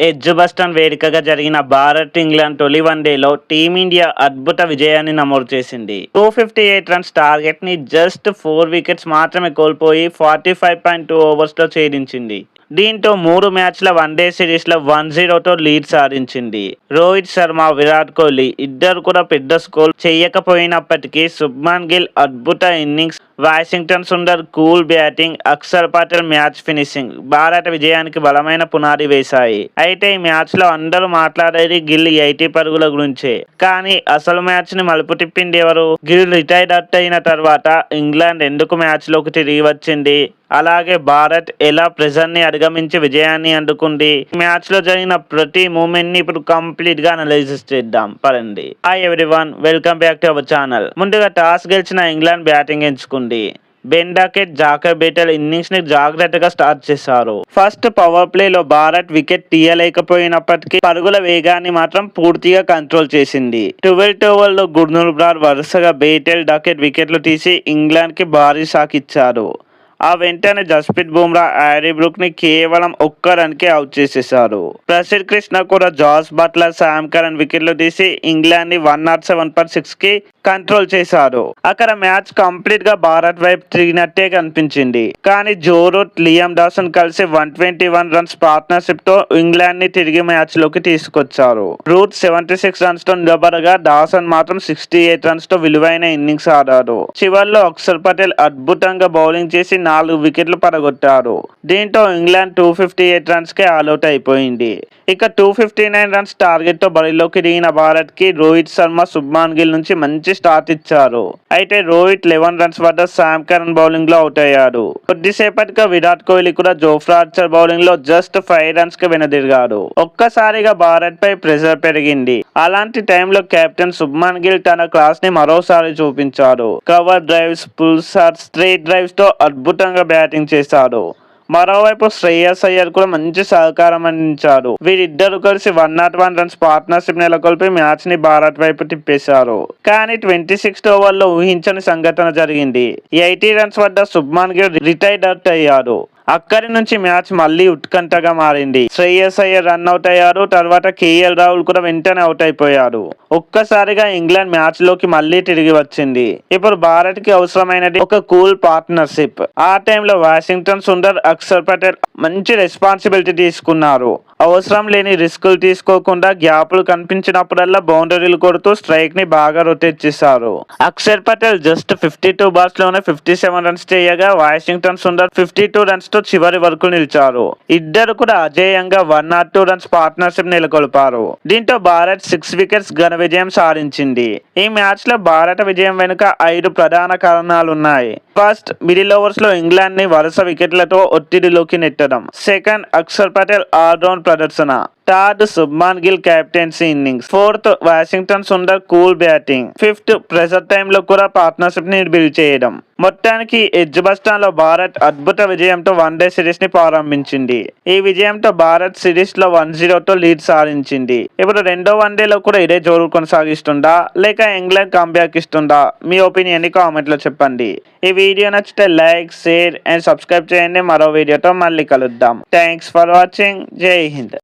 Edgbaston వేదికగా జరిగిన భారత్-ఇంగ్లాండ్ తొలి వన్డేలో టీమిండియా అద్భుత విజయాన్ని నమోదు చేసింది. 258 రన్స్ టార్గెట్ని జస్ట్ 4 వికెట్స్ మాత్రమే కోల్పోయి 45.2 ఓవర్స్లో ఛేదించింది. దీంతో 3 మ్యాచ్ల వన్డే సిరీస్లో 1-0తో లీడ్ సాధించింది. రోహిత్ శర్మ, విరాట్ కోహ్లీ ఇద్దరు కూడా పెద్ద స్కోర్ చేయకపోయినప్పటికీ శుభ్మన్ గిల్ అద్భుత innings, Washington Sundar cool batting, Axar Patel match finishing భారత విజయానికి బలమైన పునాది వేశాయి. అయితే ఈ మ్యాచ్లో అందరూ మాట్లాడేది గిల్ 80 పరుగుల గురించే. కానీ అసలు మ్యాచ్ని మలుపు తిప్పింది ఎవరు? గిల్ రిటైర్డ్ అయిన తర్వాత ఇంగ్లాండ్ ఎందుకు మ్యాచ్లోకి తిరిగి వచ్చింది? అలాగే భారత్ ఎలా ప్రెజర్ని అధిగమించి విజయాన్ని అందుకుంది? మ్యాచ్ లో జరిగిన ప్రతి మూమెంట్ ని ఇప్పుడు కంప్లీట్ గా అనలైజ్ చేద్దాం పరండి. Hi everyone, welcome back to our channel. ముందుగా టాస్ గెలిచిన ఇంగ్లాండ్ బ్యాటింగ్ ఎంచుకుంది. Ben Duckett, Jacob Bethell innings ని జాగ్రత్తగా స్టార్ట్ చేశారు. ఫస్ట్ పవర్ ప్లేలో భారత్ వికెట్ తీయలేకపోయినప్పటికీ పరుగుల వేగాన్ని మాత్రం పూర్తిగా కంట్రోల్ చేసింది. 12th ఓవర్లో గుర్నూర్ బ్రార్ వరుసగా బేటెల్, డకెట్ వికెట్లు తీసి ఇంగ్లాండ్ కి భారీ షాక్ ఇచ్చారు. ఆ వెంటనే జస్ప్రీత్ బుమ్రా, హ్యారీ బ్రూక్ ని కేవలం ఒక్క రన్ కే అవుట్ చేసేశారు. ప్రసిద్ధ్ కృష్ణ కూడా జాస్ బట్లర్, శామ్ కరన్ వికెట్లు తీసి ఇంగ్లాండ్ ని 107 కి కంట్రోల్ చేశారు. అక్కడ మ్యాచ్ కంప్లీట్ గా భారత్ వైపు తిరిగినట్టే కనిపించింది. కానీ జో రూట్, లియామ్ డాసన్ కలిసి 121 రన్స్ పార్ట్నర్షిప్ తో ఇంగ్లాండ్ ని తిరిగి మ్యాచ్ లోకి తీసుకొచ్చారు. రూట్ 76 రన్స్ తో నిలబడగా డాసన్ మాత్రం 68 రన్స్ తో విలువైన ఇన్నింగ్స్ ఆడారు. చివర్లో అక్షర్ పటేల్ అద్భుతంగా బౌలింగ్ చేసి 4 వికెట్లు పడగొట్టారు. దీంతో ఇంగ్లాండ్ 258 రన్స్ కే ఆల్అౌట్ అయిపోయింది. ఇక 259 రన్స్ టార్గెట్ తో బరిలోకి దిగిన భారత్ కి రోహిత్ శర్మ, శుభ్మన్ గిల్ నుంచి మంచి స్టార్ట్ ఇచ్చారు. అయితే రోహిత్ 11 రన్స్ వద్ద శామ్ కరన్ బౌలింగ్ లో అవుట్ అయ్యాడు. కొద్దిసేపటిగా విరాట్ కోహ్లీ కూడా జోఫ్రా ఆర్చర్ బౌలింగ్ లో జస్ట్ 5 రన్స్ కి వెనుదిరిగాడు. ఒక్కసారిగా భారత్ పై ప్రెషర్ పెరిగింది. అలాంటి టైంలో కెప్టెన్ శుభ్మన్ గిల్ తన క్లాస్ ని మరోసారి చూపించాడు. Cover drives, pull shots, straight drives తో అద్భుతంగా బ్యాటింగ్ చేశాడు. మరోవైపు శ్రేయస్ అయ్యర్ కూడా మంచి సహకారం అందించాడు. వీరిద్దరు కలిసి 101 రన్స్ పార్ట్నర్షిప్ నెలకొల్పి మ్యాచ్ ని భారత్ వైపు తిప్పేశారు. కానీ 26th ఓవర్లో ఊహించని సంఘటన జరిగింది. 80 రన్స్ వద్ద శుభ్మన్ గిల్ రిటైర్డ్ అవుట్ అయ్యాడు. అక్కడి నుంచి మ్యాచ్ మళ్లీ ఉత్కంఠగా మారింది. శ్రేయస్ అయ్యర్ రన్ అవుట్ అయ్యారు. తర్వాత కేఎల్ రాహుల్ కూడా వెంటనే అవుట్ అయిపోయాడు. ఒక్కసారిగా ఇంగ్లాండ్ మ్యాచ్ లోకి మళ్లీ తిరిగి వచ్చింది. ఇప్పుడు భారత్ కి అవసరమైనది ఒక కూల్ పార్ట్నర్షిప్. ఆ టైంలో వాషింగ్టన్ సుందర్, అక్షర్ పటేల్ మంచి రెస్పాన్సిబిలిటీ తీసుకున్నారు. అవసరం లేని రిస్కులు తీసుకోకుండా గ్యాప్లు కనిపించినప్పుడల్లా బౌండరీలు కొడుతూ స్ట్రైక్ ని బాగా రొటేట్ చేశారు. అక్షర్ పటేల్ జస్ట్ 52 బాల్స్ లోనే 57 రన్స్ చేయగా వాషింగ్టన్ సుందర్ 52 రన్స్ తో చివరి వరకు నిలిచారు. ఇద్దరు కూడా అజేయంగా 102 రన్స్ పార్ట్నర్షిప్ నెలకొల్పారు. దీంతో భారత్ 6 వికెట్స్ ఘన విజయం సాధించింది. ఈ మ్యాచ్ లో భారత విజయం వెనుక 5 ప్రధాన కారణాలున్నాయి. ఫస్ట్, మిడిల్ ఓవర్స్ లో ఇంగ్లాండ్ ని వరుస వికెట్లతో ఒత్తిడిలోకి నెట్టడం. సెకండ్, అక్షర్ పటేల్ ఆల్రౌండ్ ప్రదర్శన. Third, Shubman Gill captaincy innings. Fourth, Washington Sundar cool batting. Fifth, pressure టైంలో కూడా పార్ట్నర్షిప్ ని బిల్డ్ చేయడం. మొత్తానికి ఎడ్జ్బాస్టన్ లో భారత్ అద్భుత విజయంతో వన్డే సిరీస్ ని ప్రారంభించింది. ఈ విజయంతో భారత్ సిరీస్ లో 1-0తో లీడ్ సాధించింది. ఇప్పుడు రెండో వన్డేలో కూడా ఇదే జోరు కొనసాగిస్తుందా, లేక ఇంగ్లాండ్ కంబ్యాక్ ఇస్తుందా? మీ ఒపీనియన్ ని కామెంట్ లో చెప్పండి. ఈ వీడియో నచ్చితే లైక్, షేర్ అండ్ సబ్స్క్రైబ్ చేయండి. మరో వీడియోతో మళ్ళీ కలుద్దాం. Thanks for watching. జై హింద్.